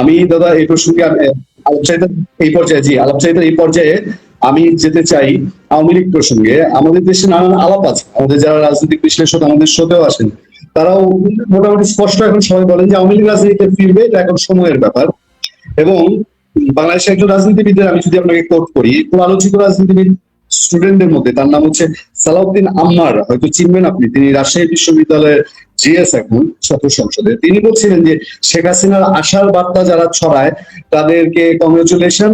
আমি দাদা এই প্রসঙ্গে আলাপচারিতার এই পর্যায়ে আমি যেতে চাই আওয়ামী লীগ প্রসঙ্গে। আমাদের দেশে নানান আলাপ আছে, আমাদের যারা রাজনৈতিক বিশ্লেষক আমাদের শোতেও আসেন, তারাও মোটামুটি স্পষ্ট এখন সবাই বলেন যে আওয়ামী লীগ রাজনীতিতে ফিরবে, এটা এখন সময়ের ব্যাপার। এবং বাংলাদেশের একজন রাজনীতিবিদের আমি যদি আপনাকে কোট করি, খুব আলোচিত রাজনীতিবিদ স্টুডেন্টদের মধ্যে তার নাম হচ্ছে সালাউদ্দিন আম্মার, হয়তো চিনবেন আপনি, তিনি রাজশাহী বিশ্ববিদ্যালয়ের জিএস এখন ছাত্র সংসদে। তিনি বলছিলেন যে শেখ হাসিনার আশার বার্তা যারা ছড়ায় তাদেরকে কংগ্রেচুলেশন।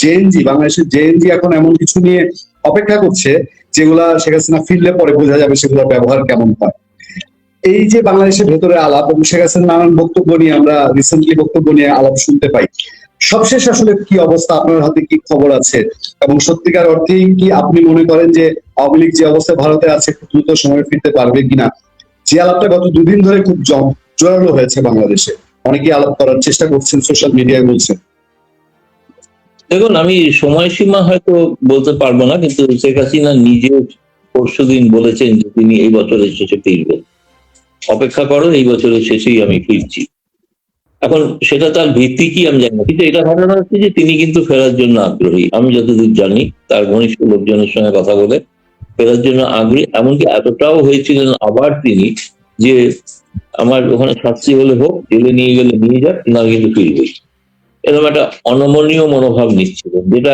জেএনজি, বাংলাদেশের জেএনজি এখন এমন কিছু নিয়ে অপেক্ষা করছে যেগুলা শেখ হাসিনা ফিরলে পরে বোঝা যাবে সেগুলোর ব্যবহার কেমন হয়। এই যে বাংলাদেশের ভেতরে আলাপ এবং শেখ হাসিনার নানান বক্তব্য নিয়ে আমরা রিসেন্টলি বক্তব্য নিয়ে আলাপ শুনতে পাই, সবশেষ আসলে কি অবস্থা, আপনার হাতে কি খবর আছে? এবং সত্যিকার অর্থেই কি আপনি মনে করেন যে আওয়ামী লীগ যে অবস্থায় ভারতে আছে খুব দ্রুত সময় ফিরতে পারবে কিনা? যে আলাপটা গত দুদিন ধরে খুব জোরালো হয়েছে বাংলাদেশে, অনেকেই আলাপ করার চেষ্টা করছেন, সোশ্যাল মিডিয়ায় বলছেন। দেখুন, আমি সময়সীমা হয়তো বলতে পারবো না, কিন্তু শেখ হাসিনা নিজে পরশুদিন বলেছেন যে তিনি এই বছরের শেষে ফিরবেন। অপেক্ষা করো, এই বছরের শেষেই আমি ফিরছি। এখন সেটা তার ভিত্তি কি আমি জানি না, কিন্তু এটা ঘটনা হচ্ছে যে তিনি কিন্তু ফেরার জন্য আগ্রহী। আমি যতদূর জানি তার ঘনিষ্ঠ লোকজনের সঙ্গে কথা বলে ফেরার জন্য আগ্রহী। এমনকি এতটাও হয়েছিলেন আবার তিনি যে আমার ওখানে শাস্তি হলে হোক, জেলে নিয়ে গেলে নিয়ে যাক, না কিন্তু ফিরবেই। এরকম একটা অনমনীয় মনোভাব নিচ্ছিলেন, যেটা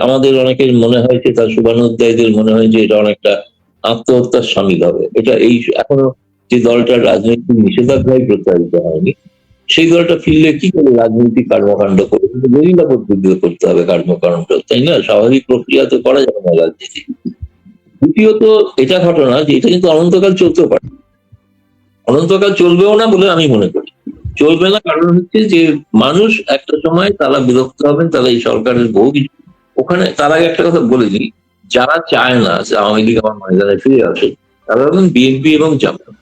আমাদের অনেকের মনে হয়েছে, তার শুভানুধ্যায়ীদের মনে হয় যে এটা অনেকটা আত্মহত্যার সামিল হবে। এটা এই এখনো যে দলটার রাজনৈতিক নিষেধাজ্ঞায় প্রত্যাহিত হয়নি, সেই দলটা ফিরলে কি করে রাজনৈতিক কর্মকাণ্ড করবে? কিন্তু গরিলা পদ্ধতিতে করতে হবে কর্মকাণ্ড, তাই না? স্বাভাবিক প্রক্রিয়াতে করা যাবে না রাজনীতি। দ্বিতীয়ত এটা ঘটনা যে এটা কিন্তু অনন্তকাল চলতেও পারে, অনন্তকাল চলবেও না বলে আমি মনে করি। চলবে না কারণ হচ্ছে যে মানুষ একটা সময় তারা বিরক্ত হবেন, তারা এই সরকারের বহু কিছু ওখানে। তার আগে একটা কথা বলে দিই, যারা চায় না যে আওয়ামী লীগ আমার ময়দানে ফিরে আসে, তারা হলেন বিএনপি এবং জামায়াত।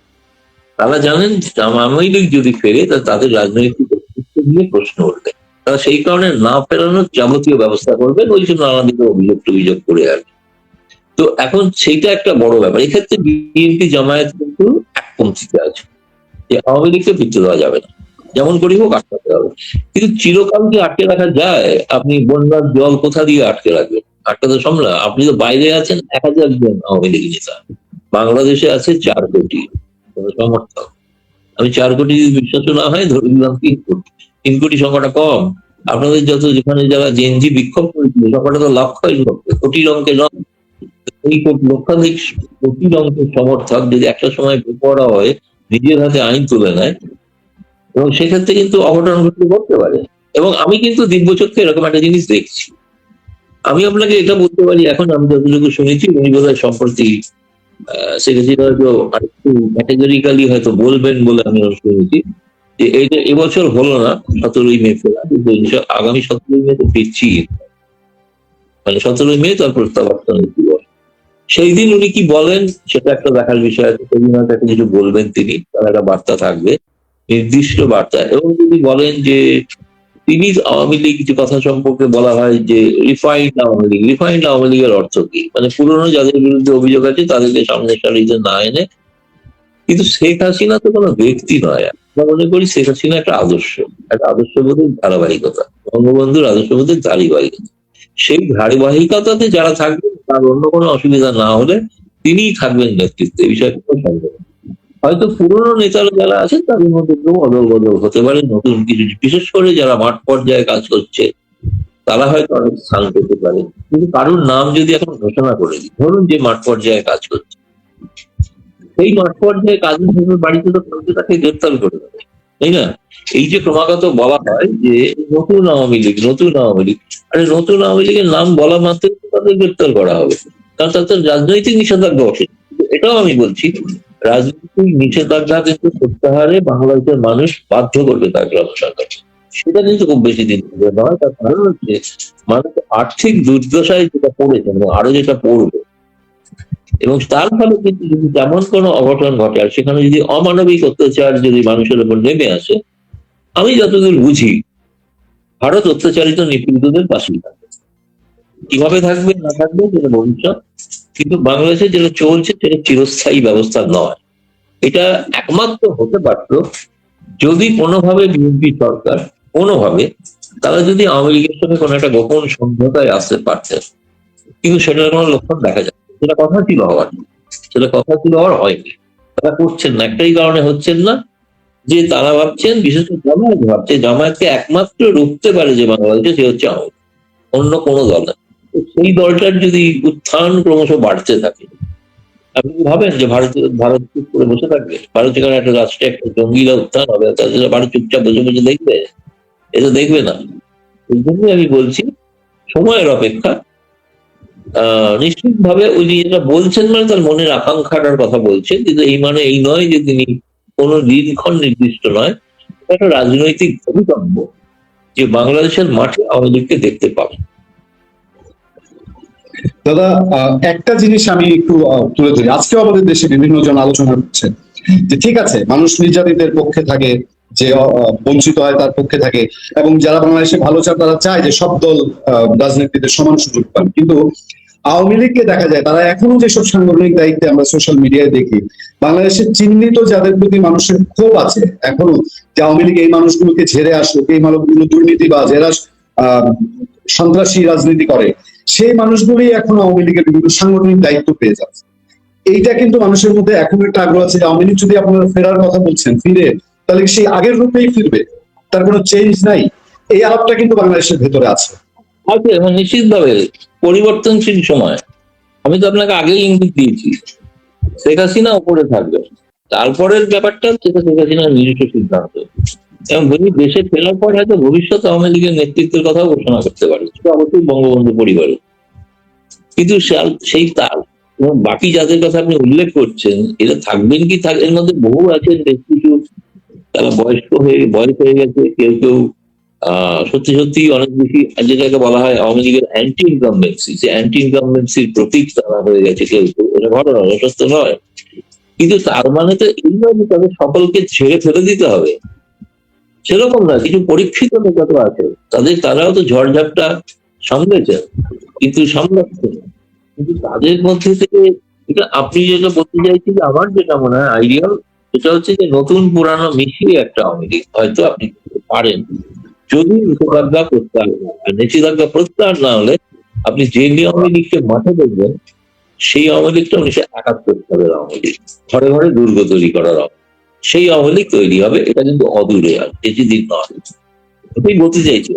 তারা জানেন আওয়ামী লীগ যদি ফেরে তা তাদের রাজনৈতিক অস্তিত্ব নিয়ে প্রশ্ন উঠবে। তারা সেই কারণে না ফেরানোর যাবতীয় ব্যবস্থা করবেন, ওই জন্য নানা দিকে অভিযোগ করে আর কি। তো এখন সেইটা একটা বড় ব্যাপার। এক্ষেত্রে বিএনপি জামায়াত কিন্তু একপন্থীতে আছে যে আওয়ামী লীগকে ফিরতে দেওয়া যাবে না, যেমন করি হোক আটকাতে হবে। কিন্তু চিরকাল কি আটকে রাখা যায়? আপনি বন্যার জল কোথা দিয়ে আটকে রাখবেন? আটকাতে সম্ভব না। আপনি তো বাইরে আছেন 1000 জন আওয়ামী লীগ নেতা, বাংলাদেশে আছে 4 কোটি সমর্থক। আমি 4 কোটি যদি বিশ্বাস না হয়, ধরে দিলাম 3 কোটি সংখ্যাটা কম। আপনাদের যেখানে যারা জেএনজি বিক্ষোভ করেছিল সংখ্যাটা তো লক্ষই লক্ষ, কোটির অঙ্কে নয়। এই লক্ষাধিক কোটির অঙ্কের সমর্থক যদি একটা সময় বেপরোয়া হয়, নিজের হাতে আইন তুলে নেয়, এবং সেক্ষেত্রে কিন্তু অঘটন ঘটতে করতে পারে। এবং আমি কিন্তু দিব্যচক্ষে এরকম একটা জিনিস দেখছি। আমি আপনাকে এটা বলতে পারি, এখন আমি যতটুকু শুনেছি উনি বোধহয় সম্প্রতি সেক্রেটারি হয়তো আরেকটু ক্যাটেগরিক্যালি হয়তো বলবেন বলে আমি শুনেছি যে এইটা এবছর হলো না 17ই মে ফেরা, কিন্তু আগামী 17ই মে তো ফিরছি, মানে 17ই মে তার প্রত্যাবর্তন দিবস। সেই দিন উনি কি বলেন সেটা একটা দেখার বিষয় আছে। সেদিন হয়তো একটা কিছু বলবেন তিনি, তার একটা বার্তা থাকবে, নির্দিষ্ট বার্তা। এবং যদি বলেন যে তিনি আওয়ামী লীগ, যে কথা সম্পর্কে বলা হয় যে রিফাইন্ড আওয়ামী লীগের অর্থ কি? মানে পুরনো যাদের বিরুদ্ধে অভিযোগ আছে তাদেরকে সামনের সারিতে না এনে, কিন্তু শেখ হাসিনা তো কোনো ব্যক্তি নয়। আমরা মনে করি শেখ হাসিনা একটা আদর্শবোধের ধারাবাহিকতা, বঙ্গবন্ধুর আদর্শবোধের ধারাবাহিকতা। সেই ধারাবাহিকতাতে যারা থাকবেন তার অন্য কোনো অসুবিধা না হলে তিনিই থাকবেন নেতৃত্বে, এই বিষয়ে কোনো সন্দেহ নেই। হয়তো পুরনো নেতারা যারা আছেন তাদের মধ্যে কেউ অদল বদল হতে পারে, নতুন কিছু, বিশেষ করে যারা মাঠ পর্যায়ে কাজ করছে তারা হয়তো অনেক স্থান পেতে পারে। কিন্তু কারোর নাম যদি এখন ঘোষণা করে দিই, ধরুন যে মাঠ পর্যায়ে কাজ করছে, সেই মাঠ পর্যায়ে কাজের বাড়িতে তো তাকে গ্রেপ্তার করে দেবে, তাই না? এই যে ক্রমাগত বলা হয় যে নতুন আওয়ামী লীগ, আরে নতুন আওয়ামী লীগের নাম বলা মাত্র তাদের গ্রেপ্তার করা হবে, কারণ তাদের রাজনৈতিক নিষেধাজ্ঞা অসীম। এটাও আমি বলছি, রাজনৈতিক নিষেধাজ্ঞা কিন্তু প্রত্যাহারে বাংলাদেশের মানুষ বাধ্য করবে তাকে অবসর করতে। সেটা কিন্তু খুব বেশি দিন নয়। তার কারণ হচ্ছে মানুষ আর্থিক দুর্দশায় যেটা পড়েছে, আরো যেটা পড়বে, এবং তার ফলে কিন্তু যদি তেমন কোনো অঘটন ঘটে আর সেখানে যদি অমানবিক অত্যাচার যদি মানুষের উপর নেমে আসে, আমি যতদূর বুঝি ভারত অত্যাচারিত নিপীড়িতদের পাশেই থাকবে। কিভাবে থাকবে না থাকবে সেটা ভবিষ্যৎ, কিন্তু বাংলাদেশে যেটা চলছে সেটা চিরস্থায়ী ব্যবস্থা নয়। এটা একমাত্র হতে পারত যদি কোনোভাবে বিএনপি সরকার কোনোভাবে তারা যদি আওয়ামী লীগের সঙ্গে কোনো একটা গোপন সমঝোতায় আসতে পারতেন, কিন্তু সেটার কোনো লক্ষণ দেখা যায় না। সেটা কথা ছিল হওয়ার, সেটা কথা ছিল হওয়ার হয়নি। তারা করছেন না, একটাই কারণে হচ্ছেন না, যে তারা ভাবছেন, বিশেষ করে জামায়াত ভাবছে জামায়াতকে একমাত্র রুখতে পারে যে বাংলাদেশে, সে হচ্ছে আওয়ামী লীগ, অন্য কোনো দল না। তো সেই দলটার যদি উত্থান ক্রমশ বাড়তে থাকে, আপনি কি ভাবেন যে ভারত চুপ করে বসে থাকবে? ভারত যেখানে একটা রাষ্ট্রে একটা জঙ্গিরা উত্থান হবে, তাদের ভারত চুপচাপ বসে বসে দেখবে? এটা দেখবে না। এই জন্যই আমি বলছি সময়ের অপেক্ষা। নিশ্চিতভাবে ওই যে যেটা বলছেন, মানে তার মনের আকাঙ্ক্ষাটার কথা বলছেন, কিন্তু এই মানে এই নয় যে তিনি কোনো দিনক্ষণ নির্দিষ্ট নয়, একটা রাজনৈতিক ভবিতব্য যে বাংলাদেশের মাঠে আওয়ামী লীগকে দেখতে পাবেন। দাদা, একটা জিনিস আমি একটু তুলে ধরি। আজকেও আমাদের দেশে বিভিন্ন জন আলোচনা করছেন যে ঠিক আছে, মানুষ নির্যাতিতের পক্ষে থাকে, যে বঞ্চিত হয় তার পক্ষে থাকে, এবং যারা বাংলাদেশে ভালো চায় তারা চায় যে সব দল রাজনীতিতে সমান সুযোগ পান। কিন্তু আওয়ামী লীগকে দেখা যায় তারা এখনো যেসব সাংগঠনিক দায়িত্বে আমরা সোশ্যাল মিডিয়ায় দেখি, বাংলাদেশের চিহ্নিত যাদের প্রতি মানুষের ক্ষোভ আছে এখনো, যে আওয়ামী লীগ এই মানুষগুলোকে ঝেড়ে আসুক, এই মানুষগুলো দুর্নীতিবাজ, এরা সন্ত্রাসী রাজনীতি করে, সেই মানুষগুলি এখন আওয়ামী লীগের বিভিন্ন সাংগঠনিক দায়িত্ব পেয়ে যাচ্ছে। এইটা কিন্তু মানুষের মধ্যে এখন একটা আগ্রহ আছে যে আওয়ামী লীগ যদি আপনারা ফেরার কথা বলছেন, ফিরে তাহলে সেই আগের রূপেই ফিরবে, তার কোনো চেঞ্জ নাই। এই আলাপটা কিন্তু বাংলাদেশের ভেতরে আছে। নিশ্চিতভাবে পরিবর্তনশীল সময়। আমি তো আপনাকে আগেই ইঙ্গিত দিয়েছি, শেখ হাসিনা উপরে থাকবে, তারপরের ব্যাপারটা সেটা শেখ হাসিনার নিজস্ব সিদ্ধান্ত। এবং দেশে ফেরার পর হয়তো ভবিষ্যৎ আওয়ামী লীগের নেতৃত্বের কথাও ঘোষণা করতে পারে, সেটা অবশ্যই বঙ্গবন্ধু পরিবারে। কিন্তু সেই তার এবং বাকি যাদের কথা আপনি উল্লেখ করছেন, এরা থাকবেন কি এর মধ্যে বহু আছেন বেশ কিছু, তারা বয়স হয়ে গেছে, কেউ কেউ সত্যি সত্যি অনেক বেশি, যেটাকে বলা হয় আওয়ামী লীগের অ্যান্টি ইনকামবেন্সি, সে অ্যান্টি ইনকামবেন্সির প্রতীক তারা হয়ে গেছে কেউ কেউ। এটা ঘটনা, অসত্য নয়। কিন্তু তার মানে তো এই নয় যে তাদের সকলকে ছেড়ে ফেলে দিতে হবে, সেরকম না। কিছু পরীক্ষিত নেতা তো আছে, তারাও তো ঝড়ঝাপটা সামলেছেন, কিন্তু সামলাচ্ছেন। কিন্তু তাদের মধ্যে থেকে এটা আপনি যেটা বলতে চাইছেন, আমার যেটা মনে হয় আইডিয়াল, সেটা হচ্ছে যে নতুন পুরানো মিশিয়ে একটা আওয়ামী লীগ হয়তো আপনি পারেন, যদি নিষেধাজ্ঞা প্রত্যাহার না হয়। নিষেধাজ্ঞা প্রত্যাহার না হলে আপনি যে আওয়ামী লীগকে মাঠে দেখবেন, সেই আওয়ামী লীগটা 1971 সালের আওয়ামী লীগ, ঘরে ঘরে দুর্গ তৈরি করার সেই আওয়ামী লীগ তৈরি হবে। এটা কিন্তু অদূরে, আর বেশি দিন নয়। এটাই বলতে চাইছি।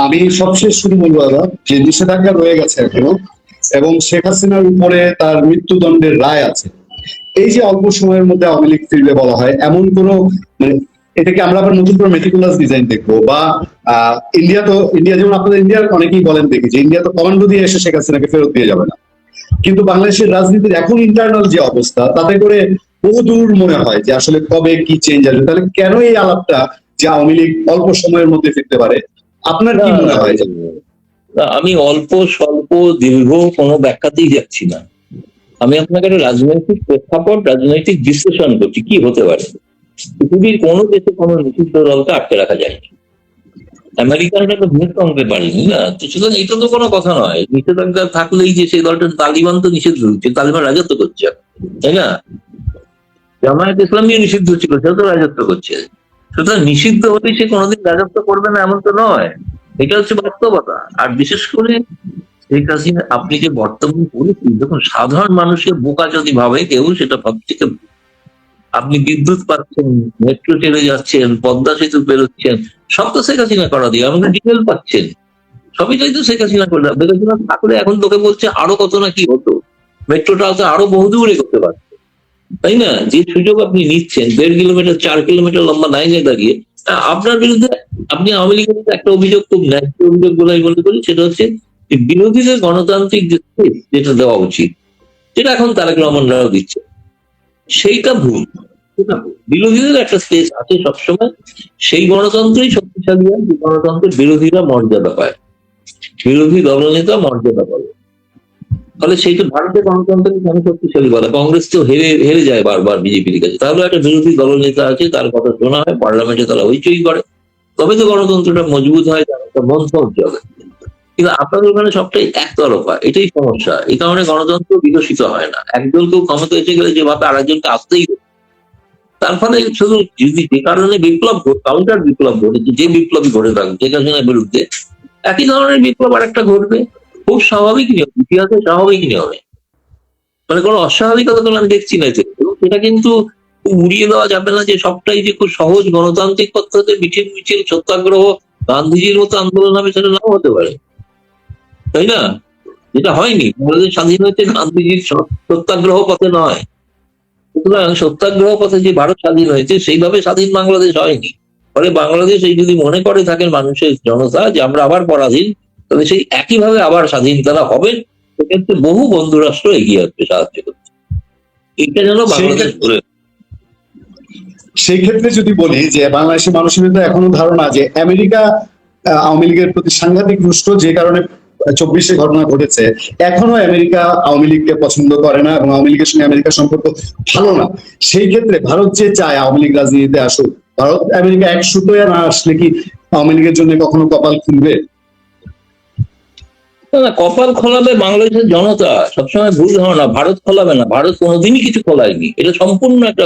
আমি সবশেষ শুরু বলবো দাদা, যে নিষেধাজ্ঞা রয়ে গেছে এখনো, এবং শেখ হাসিনার উপরে তার মৃত্যুদণ্ডের রায় আছে। এই যে অল্প সময়ের মধ্যে আওয়ামী লীগ ফিরবে বলা হয়, এমন কোন মানে এটাকে আমরা আবার নতুন করে মেটিকুলাস ডিজাইন দেখবো, বা ইন্ডিয়া যেমন আপনাদের ইন্ডিয়ার অনেকেই বলেন দেখি যে ইন্ডিয়া তো কমান্ডো দিয়ে এসে শেখ হাসিনাকে ফেরত দিয়ে যাবে না। কিন্তু বাংলাদেশের রাজনীতির এখন ইন্টারনাল যে অবস্থা, তাতে করে বহুদূর মনে হয় যে আসলে কবে কি চেঞ্জ আসবে। তাহলে কেন এই আলাপটা যে আওয়ামী লীগ অল্প সময়ের মধ্যে ফিরতে পারে? আপনার কি মনে হয়? আমি অল্প স্বল্প দীর্ঘ কোনো ব্যাখ্যাতেই যাচ্ছি না। আমি আপনাকে একটা রাজনৈতিক প্রেক্ষাপট, রাজনৈতিক বিশ্লেষণ করছি কি হতে পারে। পৃথিবীর কোনো দেশে কোনো নিষিদ্ধ দলকে আটকে রাখা যায়নি, আমেরিকানরা তো ভূমিকম্পে পারেনি না, তো সুতরাং এটা তো কোনো কথা নয়। নিষেধাজ্ঞা থাকলেই যে সেই দলটা, তালিবান তো নিষিদ্ধ হচ্ছে, তালিবান রাজত্ব করছে, তাই না? জামায়াত ইসলামীও নিষিদ্ধ ছিল, সেও তো রাজত্ব করছে। সুতরাং নিষিদ্ধ হলে সে কোনোদিন রাজত্ব করবে না এমন তো নয়, এটা হচ্ছে বাস্তবতা। আর বিশেষ করে শেখ হাসিনা, আপনি যে বর্তমান পরিস্থিতি দেখুন, সাধারণ মানুষকে বোকা যদি ভাবে কেউ, সেটা ভাবছে। আপনি বিদ্যুৎ পাচ্ছেন, মেট্রো চলে যাচ্ছেন, পদ্মা সেতু বেরোচ্ছেন, সব তো শেখ হাসিনা করা দিয়ে। আমাকে ডিটেল পাচ্ছেন, সবই তো শেখ হাসিনা করে। শেখ হাসিনা থাকলে এখন তোকে বলছে আরো কত না কি হতো, মেট্রোটা হয়তো আরো বহুদূরে করতে পারছে, তাই না? যে সুযোগ আপনি নিচ্ছেন, 1.5 কিলোমিটার 4 কিলোমিটার লম্বা লাইনে দাঁড়িয়ে, আপনার বিরুদ্ধে, আপনি আওয়ামী লীগের একটা অভিযোগ, খুব ন্যায্য অভিযোগ বলে আমি মনে করি, সেটা হচ্ছে বিরোধীদের গণতান্ত্রিক যে স্পেস যেটা দেওয়া উচিত, যেটা এখন তারেক রহমানরাও দিচ্ছে, সেইটা ভুল। বিরোধীদের একটা স্পেস আছে সবসময়, সেই গণতন্ত্রই শক্তিশালী হয় যে গণতন্ত্রের বিরোধীরা মর্যাদা পায়, বিরোধী দলনেতা মর্যাদা পাবে। ফলে সেইটা ভারতের গণতন্ত্রকে কেন শক্তিশালী বলে? কংগ্রেস তো হেরে যায় বারবার বিজেপির কাছে, তাহলে একটা বিরোধী দলনেতা আছে, তার কথা শোনা হয়, পার্লামেন্টে তারা হইচই করে, তবে তো গণতন্ত্রটা মজবুত হয়, তার একটা মন্থন চলে। কিন্তু আপনাদের ওখানে সবটাই একতরফা, এটাই সমস্যা। এই কারণে গণতন্ত্র বিকশিত হয় না। একদল কেউ ক্ষমতা এসে গেলে যে ভাবে আরেকজনকে আসতেই হবে, তার ফলে শুধু যদি যে কারণে বিপ্লব কাউন্টার বিপ্লব ঘটেছে, যে বিপ্লবী ঘটে থাকবে শেখ হাসিনার বিরুদ্ধে, একই ধরনের বিপ্লব আর একটা ঘটবে। খুব স্বাভাবিক নিয়ম, ইতিহাসে স্বাভাবিক নিয়মে, মানে কোনো অস্বাভাবিকতা তো আমি দেখছি না এতে। এবং সেটা কিন্তু উড়িয়ে দেওয়া যাবে না যে সবটাই যে খুব সহজ গণতান্ত্রিক পদ্ধতিতে মিছিল মিছিল সত্যাগ্রহ গান্ধীজির মতো আন্দোলন হবে, সেটা নাও হতে পারে, তাই না? যেটা হয়নি, বাংলাদেশ স্বাধীন হয়েছে গান্ধীজির সত্যাগ্রহ পথে নয়। সুতরাং সত্যাগ্রহ পথে যে ভারত স্বাধীন হয়েছে সেইভাবে স্বাধীন বাংলাদেশ হয়নি। ফলে বাংলাদেশ এই যদি মনে করে থাকেন মানুষের জনতা যে আমরা আবার পরাধীন, তবে সেই একইভাবে আবার স্বাধীন তারা হবে। সেক্ষেত্রে বহু বন্ধু রাষ্ট্র এগিয়ে আসবে সাহায্য করতে, এটা যেন বাংলাদেশ করে। সেই ক্ষেত্রে যদি বলি যে বাংলাদেশের মানুষের ভিতরে এখনো ধারণা যে আমেরিকা আওয়ামী লীগের প্রতি সাংঘাতিক রুষ্ট, যে কারণে 24-এ ঘটনা ঘটেছে, এখনো আমেরিকা আওয়ামী লীগকে পছন্দ করে না এবং আওয়ামী লীগের সঙ্গে আমেরিকার সম্পর্ক ভালো না। সেই ক্ষেত্রে ভারত যে চায় আওয়ামী লীগ রাজনীতিতে আসুক, ভারত আমেরিকা এক সুতোয় না আসলে কি আওয়ামী লীগের জন্য কখনো কপাল খুলবে? না, কপাল খোলাবে বাংলাদেশের জনতা, সবসময় ভুল ধারণা। ভারত খোলাবে না, ভারত কোনোদিনই কিছু খোলায়নি। এটা সম্পূর্ণ একটা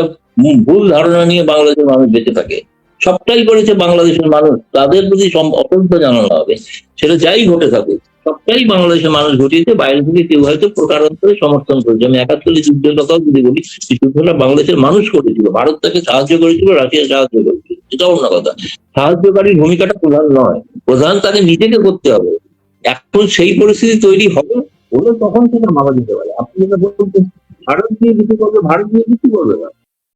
ভুল ধারণা নিয়ে বাংলাদেশের মানুষ বেঁচে থাকে। সবটাই করেছে বাংলাদেশের মানুষ, তাদের প্রতি অসংখ্য জানানো হবে, সেটা যাই ঘটে থাকুক। সবটাই বাংলাদেশের মানুষ ঘটিয়েছে, বাইরে থেকে কেউ হয়তো প্রকারান্তরে সমর্থন করেছে। আমি 71 যুদ্ধের কথাও যদি বলি, এই যুদ্ধটা বাংলাদেশের মানুষ করেছিল, ভারত তাকে সাহায্য করেছিল, রাশিয়া সাহায্য করেছিল, এটা অন্য কথা। সাহায্যকারীর ভূমিকাটা প্রধান নয়, প্রধান তাকে নিজেকে করতে হবে। এখন সেই পরিস্থিতি তৈরি হবে, হলে তখন সেটা মারা যেতে পারে। আপনি যেটা বলছেন ভারত নিয়ে কিছু করবে, ভারত নিয়ে কিছু করবে না।